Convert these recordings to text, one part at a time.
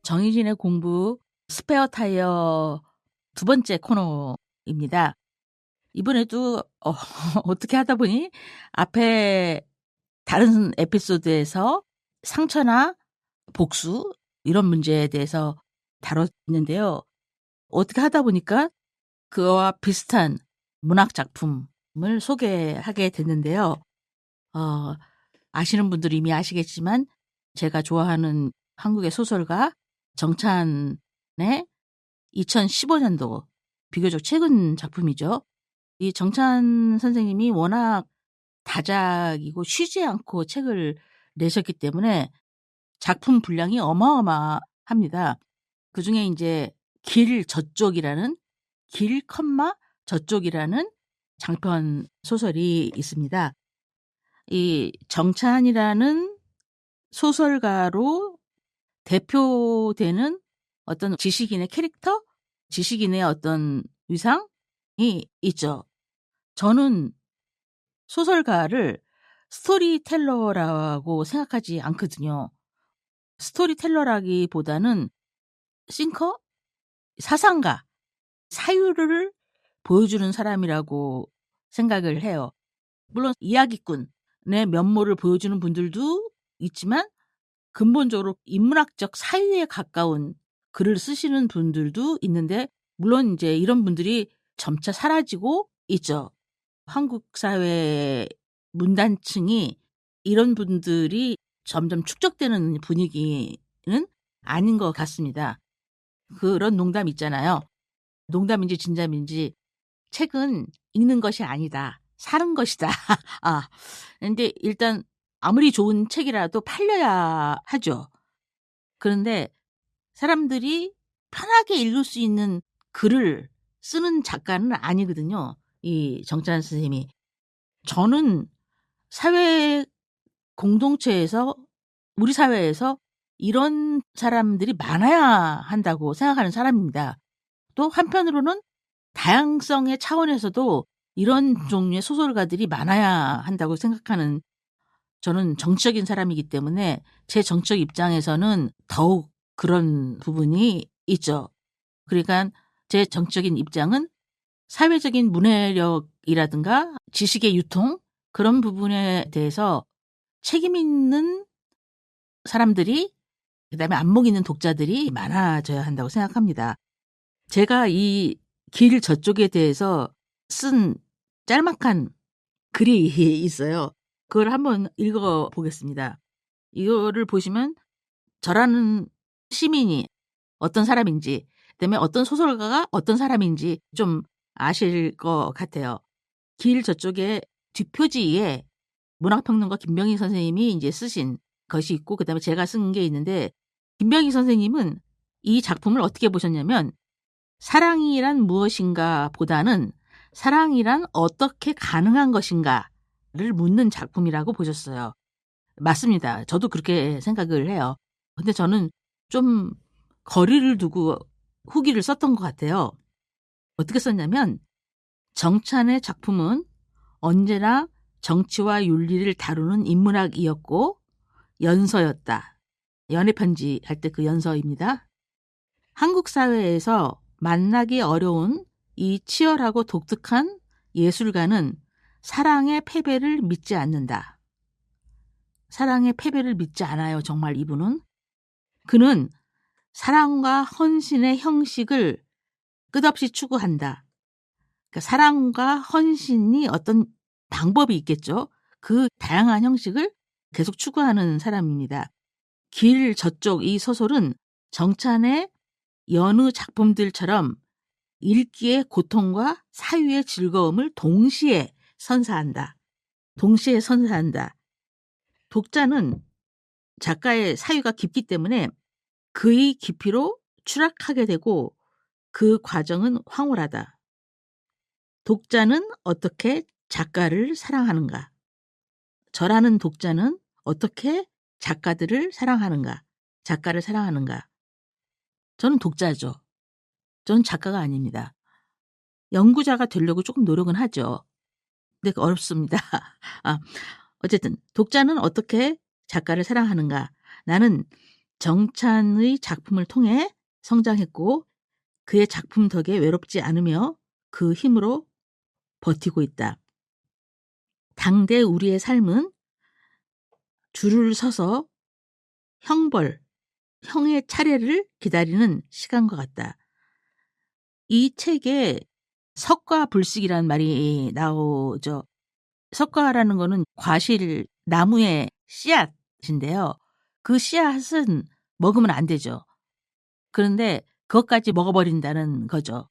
정희진의 공부 스페어 타이어 두 번째 코너입니다. 이번에도 어떻게 하다 보니 앞에 다른 에피소드에서 상처나 복수 이런 문제에 대해서 다뤘는데요. 어떻게 하다 보니까 그와 비슷한 문학 작품을 소개하게 됐는데요. 아시는 분들이 이미 아시겠지만 제가 좋아하는 한국의 소설가 정찬의 2015년도 비교적 최근 작품이죠. 이 정찬 선생님이 워낙 다작이고 쉬지 않고 책을 내셨기 때문에 작품 분량이 어마어마합니다. 그중에 이제 길 저쪽이라는 길 컴마 저쪽이라는 장편 소설이 있습니다. 이 정찬이라는 소설가로 대표되는 어떤 지식인의 캐릭터, 지식인의 어떤 위상이 있죠. 저는 소설가를 스토리텔러라고 생각하지 않거든요. 스토리텔러라기보다는 싱커, 사상가, 사유를 보여주는 사람이라고 생각을 해요. 물론 이야기꾼의 면모를 보여주는 분들도 있지만 근본적으로 인문학적 사유에 가까운 글을 쓰시는 분들도 있는데 물론 이제 이런 분들이 점차 사라지고 있죠. 한국 사회 문단층이 이런 분들이 점점 축적되는 분위기는 아닌 것 같습니다. 그런 농담 있잖아요. 농담인지 진담인지 책은 읽는 것이 아니다. 사는 것이다. 근데 일단 아무리 좋은 책이라도 팔려야 하죠. 그런데 사람들이 편하게 읽을 수 있는 글을 쓰는 작가는 아니거든요. 이 정찬 선생님이. 저는 사회 공동체에서 우리 사회에서 이런 사람들이 많아야 한다고 생각하는 사람입니다. 또 한편으로는 다양성의 차원에서도 이런 종류의 소설가들이 많아야 한다고 생각하는 저는 정치적인 사람이기 때문에 제 정치적 입장에서는 더욱 그런 부분이 있죠. 그러니까 제 정치적인 입장은 사회적인 문해력이라든가 지식의 유통 그런 부분에 대해서 책임 있는 사람들이 그다음에 안목 있는 독자들이 많아져야 한다고 생각합니다. 제가 이 길 저쪽에 대해서 쓴 짤막한 글이 있어요. 그걸 한번 읽어 보겠습니다. 이거를 보시면 저라는 시민이 어떤 사람인지, 그다음에 어떤 소설가가 어떤 사람인지 좀 아실 것 같아요. 길 저쪽에 뒷표지에 문학평론가 김병희 선생님이 이제 쓰신 것이 있고, 그다음에 제가 쓴 게 있는데, 김병희 선생님은 이 작품을 어떻게 보셨냐면, 사랑이란 무엇인가 보다는 사랑이란 어떻게 가능한 것인가를 묻는 작품이라고 보셨어요. 맞습니다. 저도 그렇게 생각을 해요. 근데 저는 좀 거리를 두고 후기를 썼던 것 같아요. 어떻게 썼냐면 정찬의 작품은 언제나 정치와 윤리를 다루는 인문학이었고 연서였다. 연애편지 할 때 그 연서입니다. 한국 사회에서 만나기 어려운 이 치열하고 독특한 예술가는 사랑의 패배를 믿지 않는다. 사랑의 패배를 믿지 않아요. 정말 이분은. 그는 사랑과 헌신의 형식을 끝없이 추구한다. 그러니까 사랑과 헌신이 어떤 방법이 있겠죠. 그 다양한 형식을 계속 추구하는 사람입니다. 길 저쪽 이 소설은 정찬의 여느 작품들처럼 읽기의 고통과 사유의 즐거움을 동시에 선사한다. 동시에 선사한다. 독자는 작가의 사유가 깊기 때문에 그의 깊이로 추락하게 되고 그 과정은 황홀하다. 독자는 어떻게 작가를 사랑하는가? 저라는 독자는 어떻게 작가들을 사랑하는가? 작가를 사랑하는가? 저는 독자죠. 저는 작가가 아닙니다. 연구자가 되려고 조금 노력은 하죠. 근데 어렵습니다. 어쨌든 독자는 어떻게 작가를 사랑하는가? 나는 정찬의 작품을 통해 성장했고 그의 작품 덕에 외롭지 않으며 그 힘으로 버티고 있다. 당대 우리의 삶은 줄을 서서 형의 차례를 기다리는 시간과 같다. 이 책에 석가불식이라는 말이 나오죠. 석가라는 거는 과실, 나무의 씨앗인데요. 그 씨앗은 먹으면 안 되죠. 그런데 그것까지 먹어버린다는 거죠.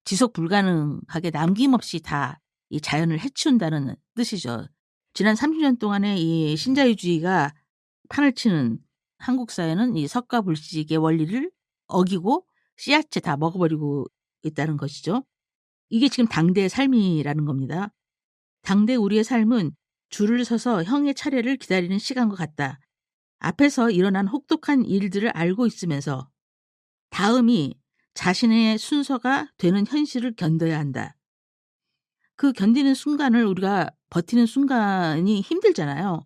지속 불가능하게 남김없이 다 이 자연을 해치운다는 뜻이죠. 지난 30년 동안의 이 신자유주의가 판을 치는 한국 사회는 이 석가불식의 원리를 어기고 씨앗째 다 먹어버리고 있다는 것이죠. 이게 지금 당대의 삶이라는 겁니다. 당대 우리의 삶은 줄을 서서 형의 차례를 기다리는 시간과 같다. 앞에서 일어난 혹독한 일들을 알고 있으면서 다음이 자신의 순서가 되는 현실을 견뎌야 한다. 그 견디는 순간을 우리가 버티는 순간이 힘들잖아요.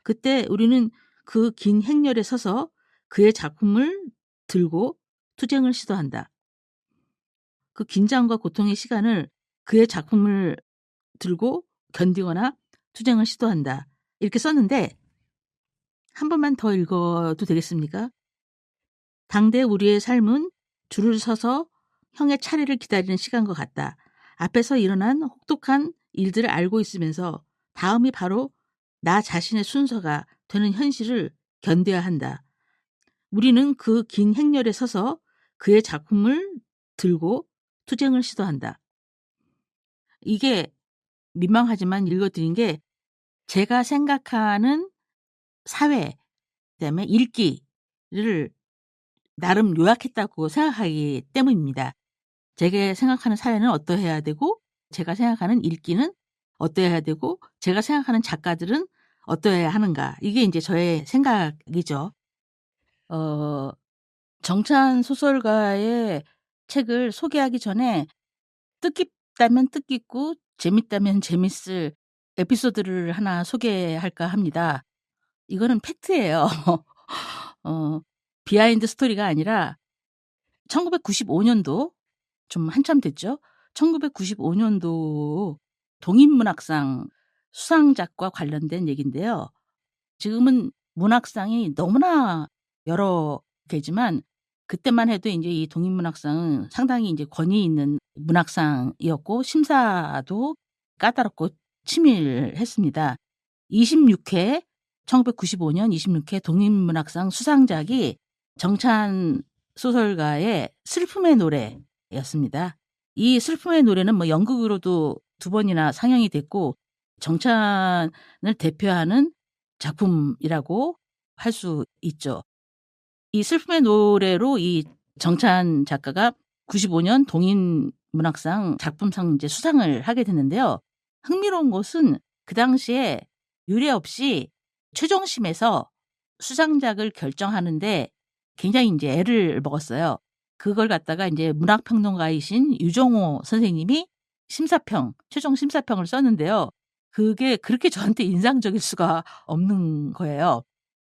그때 우리는 그 긴 행렬에 서서 그의 작품을 들고 투쟁을 시도한다. 그 긴장과 고통의 시간을 그의 작품을 들고 견디거나 투쟁을 시도한다. 이렇게 썼는데 한 번만 더 읽어도 되겠습니까? 당대 우리의 삶은 줄을 서서 형의 차례를 기다리는 시간과 같다. 앞에서 일어난 혹독한 일들을 알고 있으면서 다음이 바로 나 자신의 순서가 되는 현실을 견뎌야 한다. 우리는 그 긴 행렬에 서서 그의 작품을 들고 투쟁을 시도한다. 이게 민망하지만 읽어드린 게 제가 생각하는 사회, 그다음에 읽기를 나름 요약했다고 생각하기 때문입니다. 제가 생각하는 사회는 어떠해야 되고 제가 생각하는 읽기는 어떠해야 되고 제가 생각하는 작가들은 어떠해야 하는가. 이게 이제 저의 생각이죠. 정찬 소설가의 책을 소개하기 전에 뜻깊다면 뜻깊고 재밌다면 재밌을 에피소드를 하나 소개할까 합니다. 이거는 팩트예요. 비하인드 스토리가 아니라 1995년도 좀 한참 됐죠. 1995년도 동인문학상 수상작과 관련된 얘기인데요. 지금은 문학상이 너무나 여러 개지만 그때만 해도 이제 이 동인문학상은 상당히 이제 권위 있는 문학상이었고 심사도 까다롭고 치밀했습니다. 26회 1995년 26회 동인문학상 수상작이 정찬 소설가의 슬픔의 노래였습니다. 이 슬픔의 노래는 뭐 연극으로도 2번이나 상영이 됐고 정찬을 대표하는 작품이라고 할 수 있죠. 이 슬픔의 노래로 이 정찬 작가가 95년 동인문학상 작품상 이제 수상을 하게 됐는데요. 흥미로운 것은 그 당시에 유례 없이 최종심에서 수상작을 결정하는데 굉장히 이제 애를 먹었어요. 그걸 갖다가 이제 문학평론가이신 유정호 선생님이 최종 심사평을 썼는데요. 그게 그렇게 저한테 인상적일 수가 없는 거예요.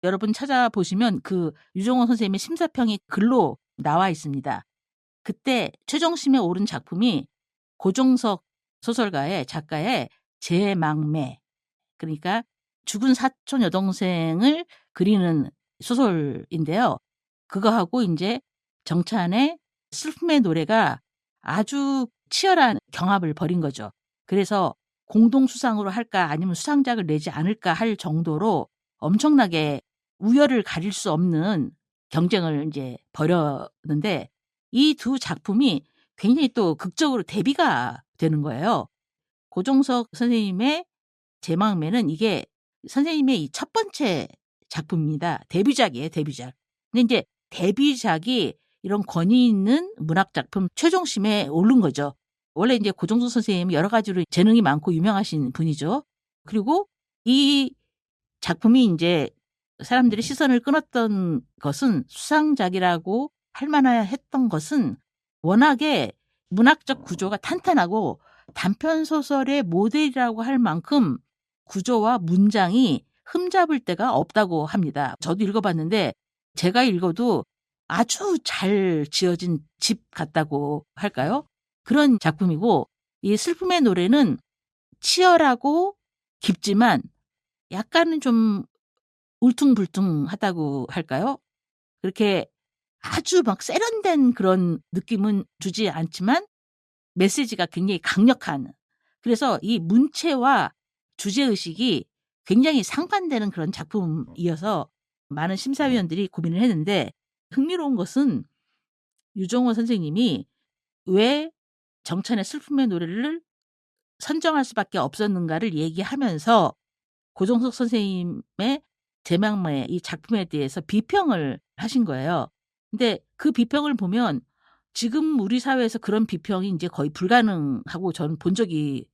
여러분 찾아보시면 그 유정호 선생님의 심사평이 글로 나와 있습니다. 그때 최종심에 오른 작품이 고종석 소설가의 작가의 제망매, 그러니까 죽은 사촌 여동생을 그리는 소설인데요. 그거하고 이제 정찬의 슬픔의 노래가 아주 치열한 경합을 벌인 거죠. 그래서 공동 수상으로 할까 아니면 수상작을 내지 않을까 할 정도로 엄청나게 우열을 가릴 수 없는 경쟁을 이제 벌였는데 이 두 작품이 굉장히 또 극적으로 대비가 되는 거예요. 고종석 선생님의 제망매는 이게 선생님의 이 첫 번째 작품입니다. 데뷔작이에요, 데뷔작. 근데 이제 데뷔작이 이런 권위 있는 문학 작품 최종심에 오른 거죠. 원래 이제 고종석 선생님은 여러 가지로 재능이 많고 유명하신 분이죠. 그리고 이 작품이 이제 사람들의 시선을 끊었던 것은 수상작이라고 할 만했던 것은 워낙에 문학적 구조가 탄탄하고 단편소설의 모델이라고 할 만큼 구조와 문장이 흠잡을 데가 없다고 합니다. 저도 읽어봤는데 제가 읽어도 아주 잘 지어진 집 같다고 할까요? 그런 작품이고, 이 슬픔의 노래는 치열하고 깊지만 약간은 좀 울퉁불퉁하다고 할까요? 그렇게 아주 막 세련된 그런 느낌은 주지 않지만 메시지가 굉장히 강력한, 그래서 이 문체와 주제의식이 굉장히 상반되는 그런 작품이어서 많은 심사위원들이 고민을 했는데, 흥미로운 것은 유정호 선생님이 왜 정찬의 슬픔의 노래를 선정할 수밖에 없었는가를 얘기하면서 고종석 선생님의 제망마의 이 작품에 대해서 비평을 하신 거예요. 근데 그 비평을 보면 지금 우리 사회에서 그런 비평이 이제 거의 불가능하고 저는 본 적이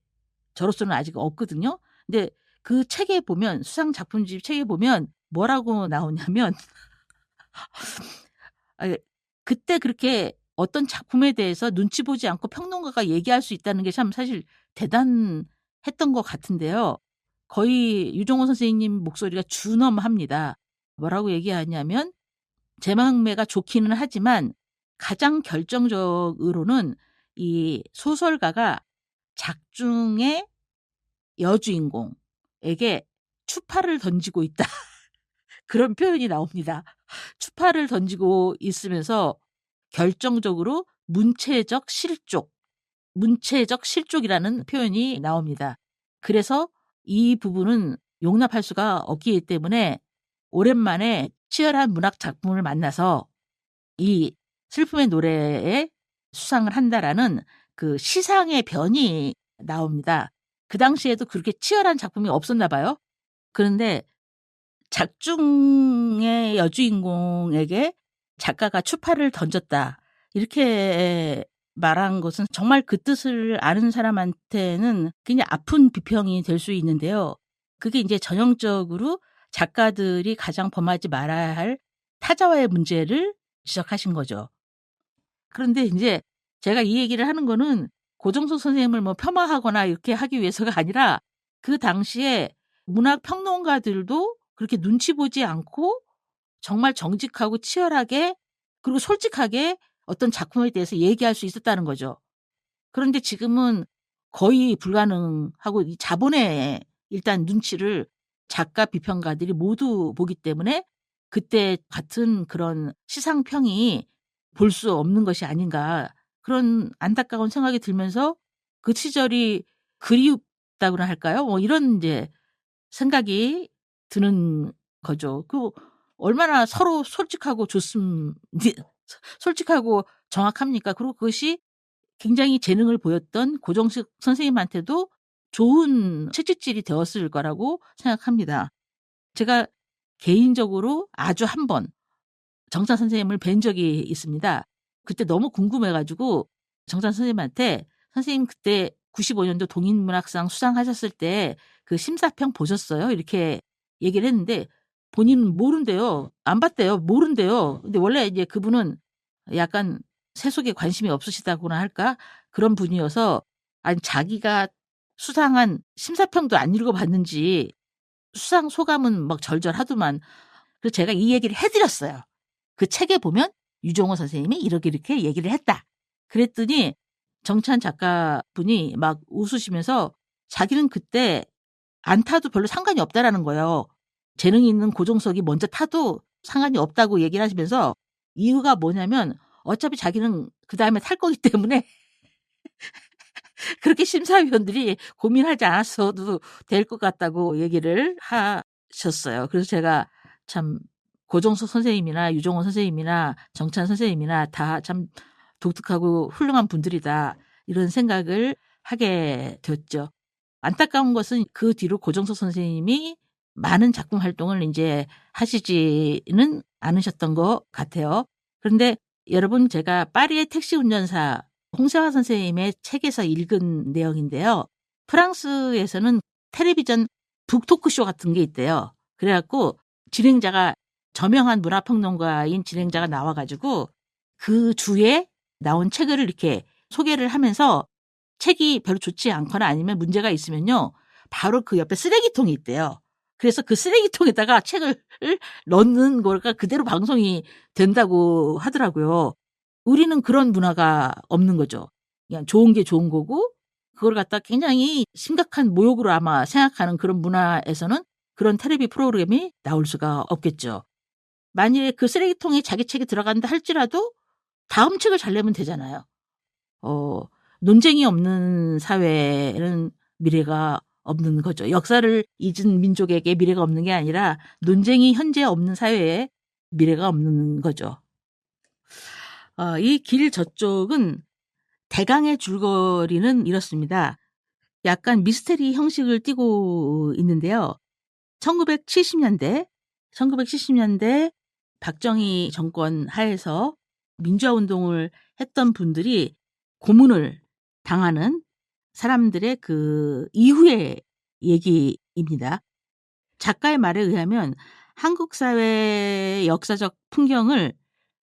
저로서는 아직 없거든요. 근데 그 책에 보면, 수상 작품집 책에 보면 뭐라고 나오냐면 아, 그때 그렇게 어떤 작품에 대해서 눈치 보지 않고 평론가가 얘기할 수 있다는 게 참 사실 대단했던 것 같은데요. 거의 유정호 선생님 목소리가 준엄합니다. 뭐라고 얘기하냐면 제망매가 좋기는 하지만 가장 결정적으로는 이 소설가가 작중의 여주인공에게 추파를 던지고 있다. 그런 표현이 나옵니다. 추파를 던지고 있으면서 결정적으로 문체적 실족이라는 표현이 나옵니다. 그래서 이 부분은 용납할 수가 없기 때문에 오랜만에 치열한 문학 작품을 만나서 이 슬픔의 노래에 수상을 한다라는 그 시상의 변이 나옵니다. 그 당시에도 그렇게 치열한 작품이 없었나 봐요. 그런데 작중의 여주인공에게 작가가 추파를 던졌다, 이렇게 말한 것은 정말 그 뜻을 아는 사람한테는 굉장히 아픈 비평이 될 수 있는데요. 그게 이제 전형적으로 작가들이 가장 범하지 말아야 할 타자와의 문제를 지적하신 거죠. 그런데 이제 제가 이 얘기를 하는 거는 고정석 선생님을 뭐 폄하하거나 이렇게 하기 위해서가 아니라, 그 당시에 문학 평론가들도 그렇게 눈치 보지 않고 정말 정직하고 치열하게 그리고 솔직하게 어떤 작품에 대해서 얘기할 수 있었다는 거죠. 그런데 지금은 거의 불가능하고, 이 자본의 일단 눈치를 작가 비평가들이 모두 보기 때문에 그때 같은 그런 시상평이 볼 수 없는 것이 아닌가, 그런 안타까운 생각이 들면서 그 시절이 그리웠다고나 할까요? 뭐 이런 이제 생각이 드는 거죠. 그 얼마나 서로 솔직하고 솔직하고 정확합니까? 그리고 그것이 굉장히 재능을 보였던 고정식 선생님한테도 좋은 채찍질이 되었을 거라고 생각합니다. 제가 개인적으로 아주 한 번 정찬 선생님을 뵌 적이 있습니다. 그때 너무 궁금해 가지고 정찬 선생님한테 "선생님 그때 95년도 동인문학상 수상하셨을 때 그 심사평 보셨어요?" 이렇게 얘기를 했는데 본인은 모른대요. 안 봤대요. 모른대요. 근데 원래 이제 그분은 약간 세속에 관심이 없으시다고나 할까? 그런 분이어서, 아니 자기가 수상한 심사평도 안 읽어 봤는지 수상 소감은 막 절절하더만. 그래서 제가 이 얘기를 해 드렸어요. 그 책에 보면 유정호 선생님이 이렇게 얘기를 했다. 그랬더니 정찬 작가분이 막 웃으시면서 자기는 그때 안 타도 별로 상관이 없다라는 거예요. 재능이 있는 고종석이 먼저 타도 상관이 없다고 얘기를 하시면서, 이유가 뭐냐면 어차피 자기는 그다음에 탈 거기 때문에 그렇게 심사위원들이 고민하지 않았어도 될 것 같다고 얘기를 하셨어요. 그래서 제가 참 고종석 선생님이나 유정호 선생님이나 정찬 선생님이나 다 참 독특하고 훌륭한 분들이다, 이런 생각을 하게 됐죠. 안타까운 것은 그 뒤로 고정석 선생님이 많은 작품 활동을 이제 하시지는 않으셨던 것 같아요. 그런데 여러분, 제가 파리의 택시 운전사 홍세화 선생님의 책에서 읽은 내용인데요. 프랑스에서는 텔레비전 북토크쇼 같은 게 있대요. 그래갖고 진행자가, 저명한 문화평론가인 진행자가 나와가지고 그 주에 나온 책을 이렇게 소개를 하면서 책이 별로 좋지 않거나 아니면 문제가 있으면요, 바로 그 옆에 쓰레기통이 있대요. 그래서 그 쓰레기통에다가 책을 넣는 거가 그대로 방송이 된다고 하더라고요. 우리는 그런 문화가 없는 거죠. 그냥 좋은 게 좋은 거고 그걸 갖다 굉장히 심각한 모욕으로 아마 생각하는 그런 문화에서는 그런 텔레비 프로그램이 나올 수가 없겠죠. 만일에 그 쓰레기통에 자기 책이 들어간다 할지라도 다음 책을 잘 내면 되잖아요. 논쟁이 없는 사회는 미래가 없는 거죠. 역사를 잊은 민족에게 미래가 없는 게 아니라 논쟁이 현재 없는 사회에 미래가 없는 거죠. 이 길 저쪽은 대강의 줄거리는 이렇습니다. 약간 미스테리 형식을 띠고 있는데요. 1970년대 박정희 정권 하에서 민주화 운동을 했던 분들이 고문을 당하는 사람들의 그 이후의 얘기입니다. 작가의 말에 의하면 한국 사회의 역사적 풍경을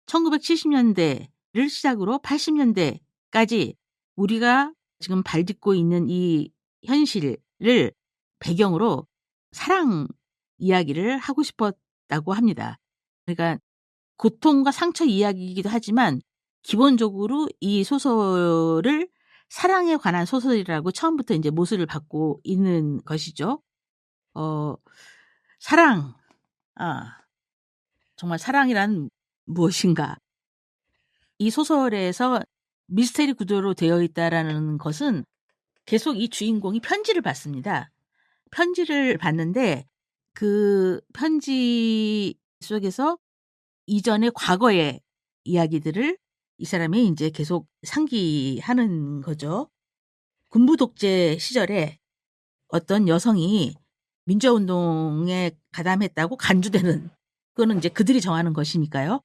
1970년대를 시작으로 80년대까지 우리가 지금 발딛고 있는 이 현실을 배경으로 사랑 이야기를 하고 싶었다고 합니다. 그러니까 고통과 상처 이야기이기도 하지만 기본적으로 이 소설을 사랑에 관한 소설이라고 처음부터 이제 모습을 받고 있는 것이죠. 사랑. 정말 사랑이란 무엇인가? 이 소설에서 미스테리 구조로 되어 있다라는 것은 계속 이 주인공이 편지를 받습니다. 편지를 받는데 그 편지 속에서 이전의 과거의 이야기들을 이 사람이 이제 계속 상기하는 거죠. 군부 독재 시절에 어떤 여성이 민주화 운동에 가담했다고 간주되는 그거는 이제 그들이 정하는 것이니까요.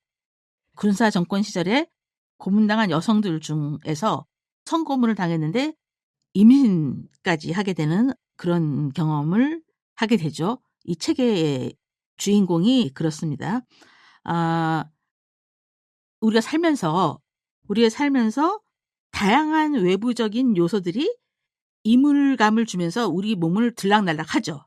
군사 정권 시절에 고문당한 여성들 중에서 성고문을 당했는데 임신까지 하게 되는 그런 경험을 하게 되죠. 이 책의 주인공이 그렇습니다. 우리가 살면서 다양한 외부적인 요소들이 이물감을 주면서 우리 몸을 들락날락하죠.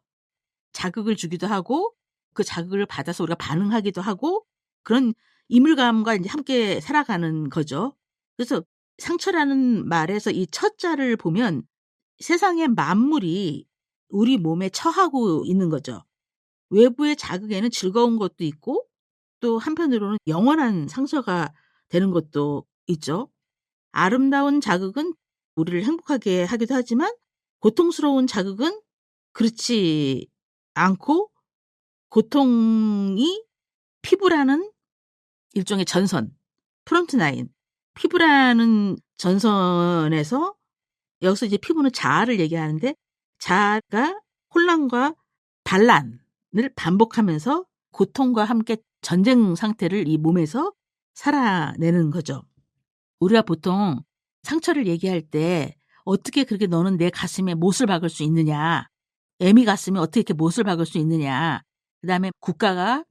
자극을 주기도 하고 그 자극을 받아서 우리가 반응하기도 하고 그런 이물감과 이제 함께 살아가는 거죠. 그래서 상처라는 말에서 이 처자를 보면 세상의 만물이 우리 몸에 처하고 있는 거죠. 외부의 자극에는 즐거운 것도 있고 또 한편으로는 영원한 상처가 되는 것도 있죠. 아름다운 자극은 우리를 행복하게 하기도 하지만 고통스러운 자극은 그렇지 않고 고통이 피부라는 일종의 전선, 프론트라인, 피부라는 전선에서 여기서 이제 피부는 자아를 얘기하는데 자아가 혼란과 반란을 반복하면서 고통과 함께 전쟁 상태를 이 몸에서 살아내는 거죠. 우리가 보통 상처를 얘기할 때 어떻게 그렇게 너는 내 가슴에 못을 박을 수 있느냐. 애미 가슴에 어떻게 이렇게 못을 박을 수 있느냐. 그다음에 국가가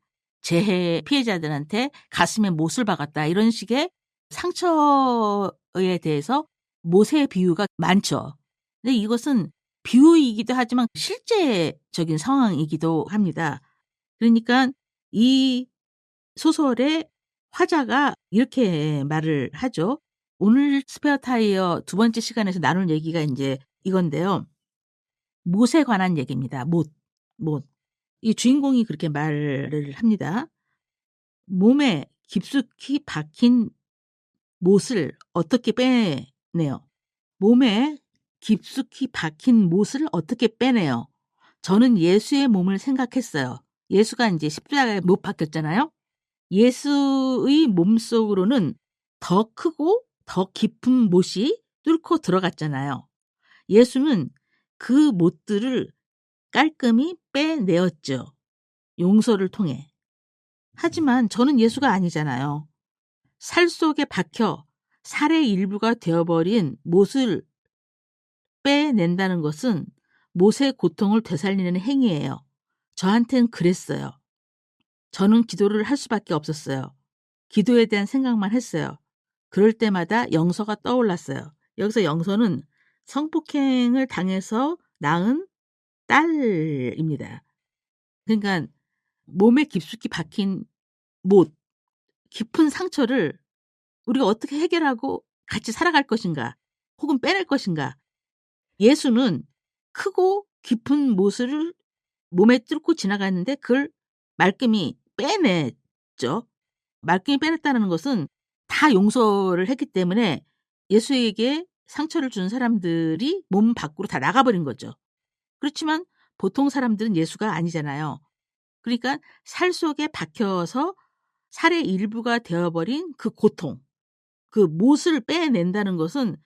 재해 피해자들한테 가슴에 못을 박았다. 이런 식의 상처에 대해서 못의 비유가 많죠. 근데 이것은 비유이기도 하지만 실제적인 상황이기도 합니다. 그러니까 이 소설의 화자가 이렇게 말을 하죠. 오늘 스페어 타이어 두 번째 시간에서 나눌 얘기가 이제 이건데요. 못에 관한 얘기입니다. 못. 이 주인공이 그렇게 말을 합니다. 몸에 깊숙이 박힌 못을 어떻게 빼내요? 몸에 깊숙이 박힌 못을 어떻게 빼내요? 저는 예수의 몸을 생각했어요. 예수가 이제 십자가에 못 박혔잖아요. 예수의 몸속으로는 더 크고 더 깊은 못이 뚫고 들어갔잖아요. 예수는 그 못들을 깔끔히 빼내었죠. 용서를 통해. 하지만 저는 예수가 아니잖아요. 살 속에 박혀 살의 일부가 되어버린 못을 빼낸다는 것은 못의 고통을 되살리는 행위예요. 저한텐 그랬어요. 저는 기도를 할 수밖에 없었어요. 기도에 대한 생각만 했어요. 그럴 때마다 영서가 떠올랐어요. 여기서 영서는 성폭행을 당해서 낳은 딸입니다. 그러니까 몸에 깊숙이 박힌 못, 깊은 상처를 우리가 어떻게 해결하고 같이 살아갈 것인가 혹은 빼낼 것인가. 예수는 크고 깊은 못을 몸에 뚫고 지나갔는데 그걸 말끔히 빼냈죠. 말끔히 빼냈다는 것은 다 용서를 했기 때문에 예수에게 상처를 준 사람들이 몸 밖으로 다 나가버린 거죠. 그렇지만 보통 사람들은 예수가 아니잖아요. 그러니까 살 속에 박혀서 살의 일부가 되어버린 그 고통, 그 못을 빼낸다는 것은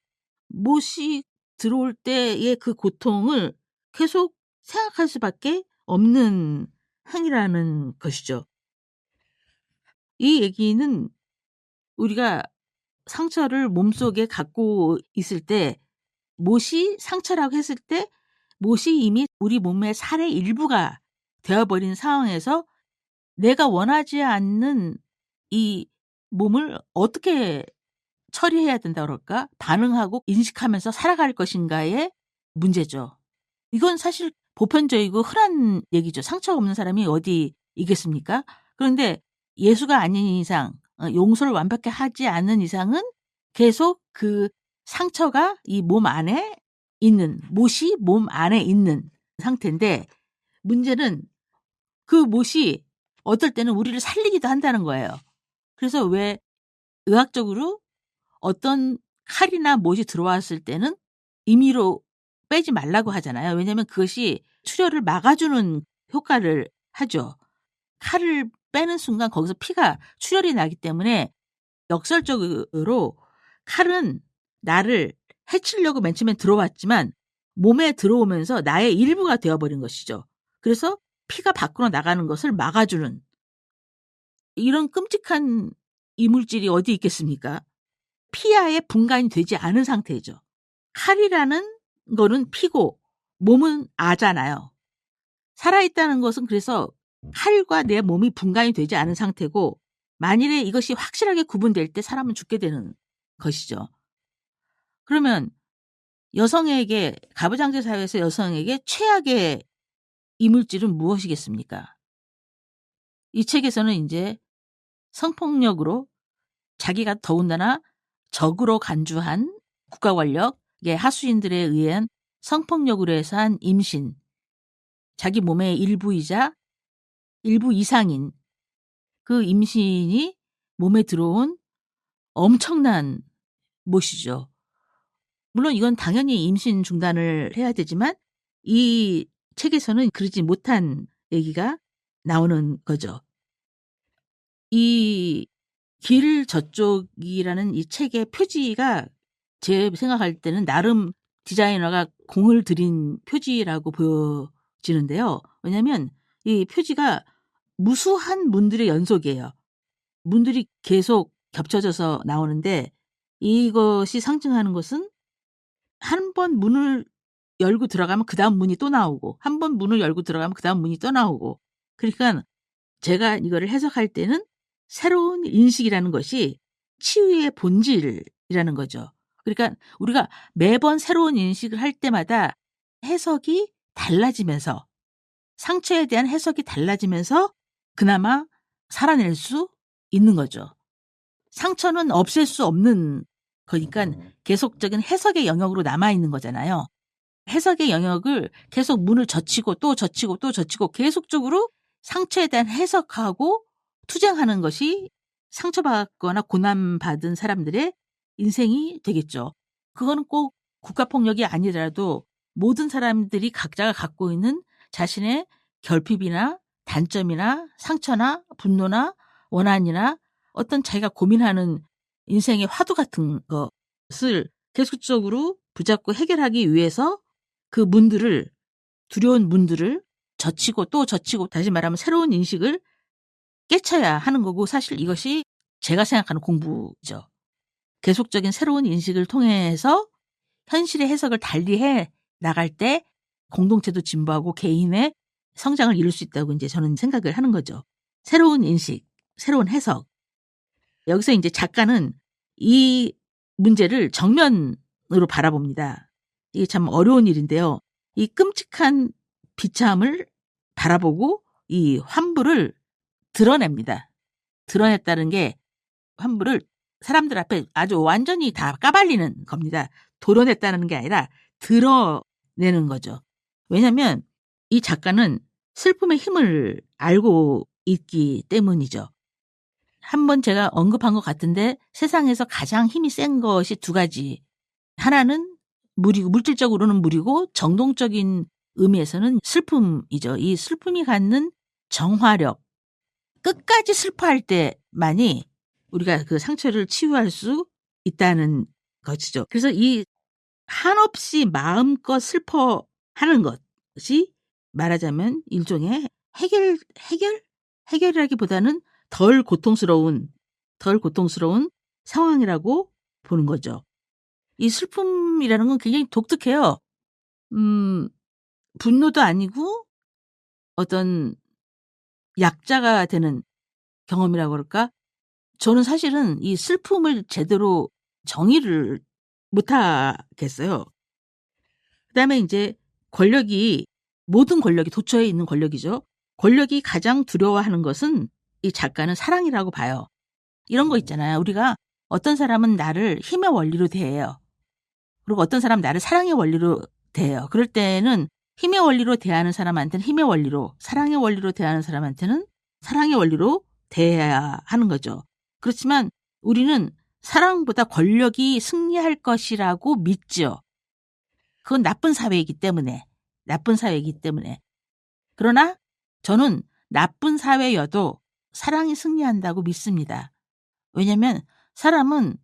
못이 들어올 때의 그 고통을 계속 생각할 수밖에 없는 행위라는 것이죠. 이 얘기는 우리가 상처를 몸속에 갖고 있을 때, 못이 상처라고 했을 때 못이 이미 우리 몸의 살의 일부가 되어버린 상황에서 내가 원하지 않는 이 몸을 어떻게 처리해야 된다 그럴까? 반응하고 인식하면서 살아갈 것인가의 문제죠. 이건 사실 보편적이고 흔한 얘기죠. 상처가 없는 사람이 어디 있겠습니까? 그런데 예수가 아닌 이상, 용서를 완벽히 하지 않는 이상은 계속 그 상처가 이 몸 안에 있는, 못이 몸 안에 있는 상태인데, 문제는 그 못이 어떨 때는 우리를 살리기도 한다는 거예요. 그래서 왜 의학적으로 어떤 칼이나 못이 들어왔을 때는 임의로 빼지 말라고 하잖아요. 왜냐하면 그것이 출혈을 막아주는 효과를 하죠. 칼을 빼는 순간 거기서 피가 출혈이 나기 때문에 역설적으로 칼은 나를 해치려고 맨 처음에 들어왔지만 몸에 들어오면서 나의 일부가 되어버린 것이죠. 그래서 피가 밖으로 나가는 것을 막아주는, 이런 끔찍한 이물질이 어디 있겠습니까? 피하에 분간이 되지 않은 상태죠. 칼이라는 거는 피고 몸은 아잖아요. 살아있다는 것은 그래서 칼과 내 몸이 분간이 되지 않은 상태고, 만일에 이것이 확실하게 구분될 때 사람은 죽게 되는 것이죠. 그러면 여성에게, 가부장제 사회에서 여성에게 최악의 이물질은 무엇이겠습니까? 이 책에서는 이제 성폭력으로 자기가 더군다나 적으로 간주한 국가 권력의 하수인들에 의한 성폭력으로 해서 한 임신, 자기 몸의 일부이자 일부 이상인 그 임신이 몸에 들어온 엄청난 못이죠. 물론 이건 당연히 임신 중단을 해야 되지만 이 책에서는 그러지 못한 얘기가 나오는 거죠. 이 길 저쪽이라는 이 책의 표지가 제 생각할 때는 나름 디자이너가 공을 들인 표지라고 보여지는데요. 왜냐하면 이 표지가 무수한 문들의 연속이에요. 문들이 계속 겹쳐져서 나오는데, 이것이 상징하는 것은 한 번 문을 열고 들어가면 그다음 문이 또 나오고, 한 번 문을 열고 들어가면 그다음 문이 또 나오고, 그러니까 제가 이거를 해석할 때는 새로운 인식이라는 것이 치유의 본질이라는 거죠. 그러니까 우리가 매번 새로운 인식을 할 때마다 해석이 달라지면서, 상처에 대한 해석이 달라지면서 그나마 살아낼 수 있는 거죠. 상처는 없앨 수 없는 거니까 계속적인 해석의 영역으로 남아있는 거잖아요. 해석의 영역을 계속 문을 젖히고 또 젖히고 또 젖히고 계속적으로 상처에 대한 해석하고 투쟁하는 것이 상처받거나 고난받은 사람들의 인생이 되겠죠. 그거는 꼭 국가폭력이 아니더라도 모든 사람들이 각자가 갖고 있는 자신의 결핍이나 단점이나 상처나 분노나 원한이나 어떤 자기가 고민하는 인생의 화두 같은 것을 계속적으로 붙잡고 해결하기 위해서 그 문들을, 두려운 문들을 젖히고 또 젖히고, 다시 말하면 새로운 인식을 깨쳐야 하는 거고, 사실 이것이 제가 생각하는 공부죠. 계속적인 새로운 인식을 통해서 현실의 해석을 달리해 나갈 때 공동체도 진보하고 개인의 성장을 이룰 수 있다고 이제 저는 생각을 하는 거죠. 새로운 인식, 새로운 해석. 여기서 이제 작가는 이 문제를 정면으로 바라봅니다. 이게 참 어려운 일인데요. 이 끔찍한 비참을 바라보고 이 환부를 드러냅니다. 드러냈다는 게 환부를 사람들 앞에 아주 완전히 다 까발리는 겁니다. 도려냈다는 게 아니라 드러내는 거죠. 왜냐하면 이 작가는 슬픔의 힘을 알고 있기 때문이죠. 한번 제가 언급한 것 같은데 세상에서 가장 힘이 센 것이 두 가지. 하나는 물이고, 물질적으로는 물이고 정동적인 의미에서는 슬픔이죠. 이 슬픔이 갖는 정화력, 끝까지 슬퍼할 때만이 우리가 그 상처를 치유할 수 있다는 것이죠. 그래서 이 한없이 마음껏 슬퍼하는 것이 말하자면 일종의 해결이라기보다는 덜 고통스러운 상황이라고 보는 거죠. 이 슬픔이라는 건 굉장히 독특해요. 분노도 아니고 어떤 약자가 되는 경험이라고 그럴까? 저는 사실은 이 슬픔을 제대로 정의를 못 하겠어요. 그다음에 이제 권력이, 모든 권력이, 도처에 있는 권력이죠. 권력이 가장 두려워하는 것은 이 작가는 사랑이라고 봐요. 이런 거 있잖아요. 우리가 어떤 사람은 나를 힘의 원리로 대해요. 그리고 어떤 사람은 나를 사랑의 원리로 대해요. 그럴 때는 힘의 원리로 대하는 사람한테는 힘의 원리로, 사랑의 원리로 대하는 사람한테는 사랑의 원리로 대해야 하는 거죠. 그렇지만 우리는 사랑보다 권력이 승리할 것이라고 믿죠. 그건 나쁜 사회이기 때문에. 그러나 저는 나쁜 사회여도 사랑이 승리한다고 믿습니다. 왜냐하면 사람은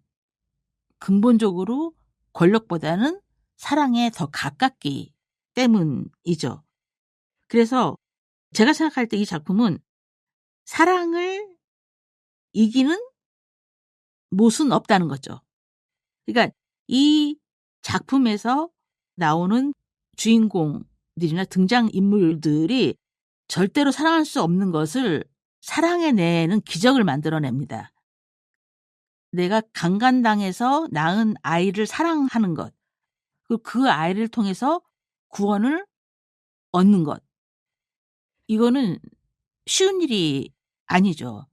근본적으로 권력보다는 사랑에 더 가깝기 때문이죠. 그래서 제가 생각할 때 이 작품은 사랑을 이기는 못은 없다는 거죠. 그러니까 이 작품에서 나오는 주인공들이나 등장인물들이 절대로 사랑할 수 없는 것을 사랑해내는 기적을 만들어냅니다. 내가 강간당해서 낳은 아이를 사랑하는 것, 그리고 그 아이를 통해서 구원을 얻는 것. 이거는 쉬운 일이 아니죠.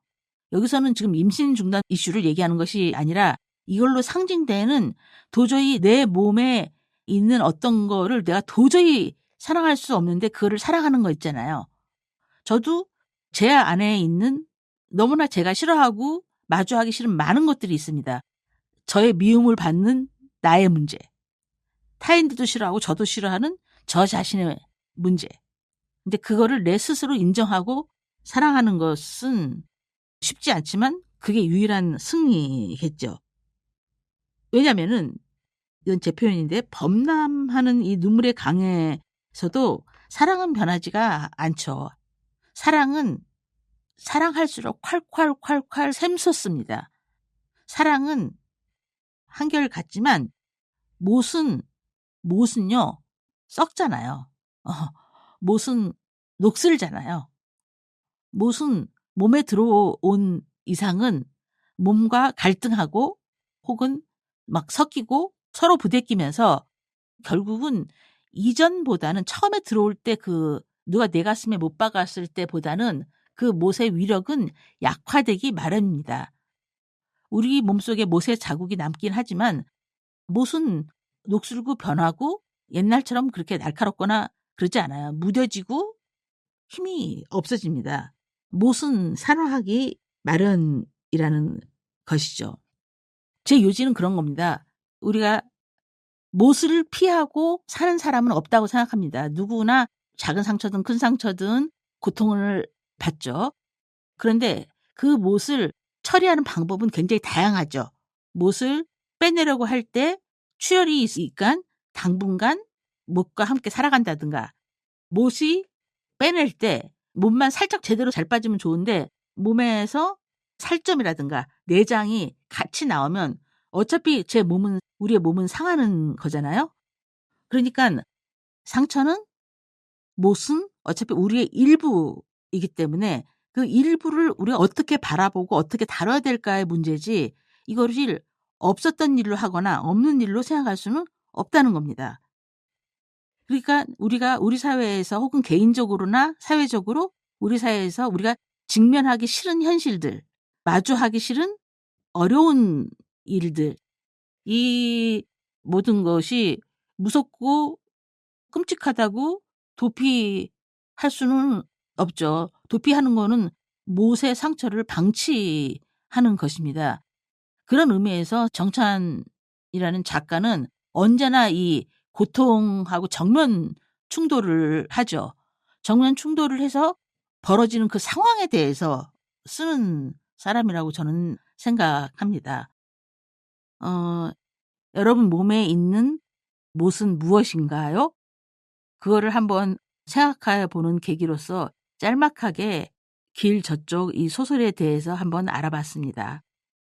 여기서는 지금 임신 중단 이슈를 얘기하는 것이 아니라 이걸로 상징되는 도저히 내 몸에 있는 어떤 거를 내가 도저히 사랑할 수 없는데 그거를 사랑하는 거 있잖아요. 저도 제 안에 있는 너무나 제가 싫어하고 마주하기 싫은 많은 것들이 있습니다. 저의 미움을 받는 나의 문제. 타인들도 싫어하고 저도 싫어하는 저 자신의 문제. 근데 그거를 내 스스로 인정하고 사랑하는 것은 쉽지 않지만 그게 유일한 승리겠죠. 왜냐면은 이건 제 표현인데 범람하는 이 눈물의 강에서도 사랑은 변하지가 않죠. 사랑은 사랑할수록 콸콸콸콸 샘솟습니다. 사랑은 한결 같지만 못은요 썩잖아요. 못은 녹슬잖아요. 못은 몸에 들어온 이상은 몸과 갈등하고 혹은 막 섞이고 서로 부대끼면서 결국은 이전보다는 처음에 들어올 때 그 누가 내 가슴에 못 박았을 때보다는 그 못의 위력은 약화되기 마련입니다. 우리 몸속에 못의 자국이 남긴 하지만 못은 녹슬고 변하고 옛날처럼 그렇게 날카롭거나 그러지 않아요. 무뎌지고 힘이 없어집니다. 못은 산화하기 마련이라는 것이죠. 제 요지는 그런 겁니다. 우리가 못을 피하고 사는 사람은 없다고 생각합니다. 누구나 작은 상처든 큰 상처든 고통을 받죠. 그런데 그 못을 처리하는 방법은 굉장히 다양하죠. 못을 빼내려고 할 때 출혈이 있으니까 당분간 못과 함께 살아간다든가, 못이 빼낼 때 몸만 살짝 제대로 잘 빠지면 좋은데 몸에서 살점이라든가 내장이 같이 나오면 어차피 우리의 몸은 상하는 거잖아요. 그러니까 상처는, 못은 어차피 우리의 일부이기 때문에 그 일부를 우리가 어떻게 바라보고 어떻게 다뤄야 될까의 문제지 이거를 없었던 일로 하거나 없는 일로 생각할 수는 없다는 겁니다. 그러니까 우리가 우리 사회에서 혹은 개인적으로나 사회적으로 우리 사회에서 우리가 직면하기 싫은 현실들, 마주하기 싫은 어려운 일들, 이 모든 것이 무섭고 끔찍하다고 도피할 수는 없죠. 도피하는 거는 못의 상처를 방치하는 것입니다. 그런 의미에서 정찬이라는 작가는 언제나 이 고통하고 정면 충돌을 하죠. 정면 충돌을 해서 벌어지는 그 상황에 대해서 쓰는 사람이라고 저는 생각합니다. 여러분 몸에 있는 못은 무엇인가요? 그거를 한번 생각해 보는 계기로서 짤막하게 길 저쪽 이 소설에 대해서 한번 알아봤습니다.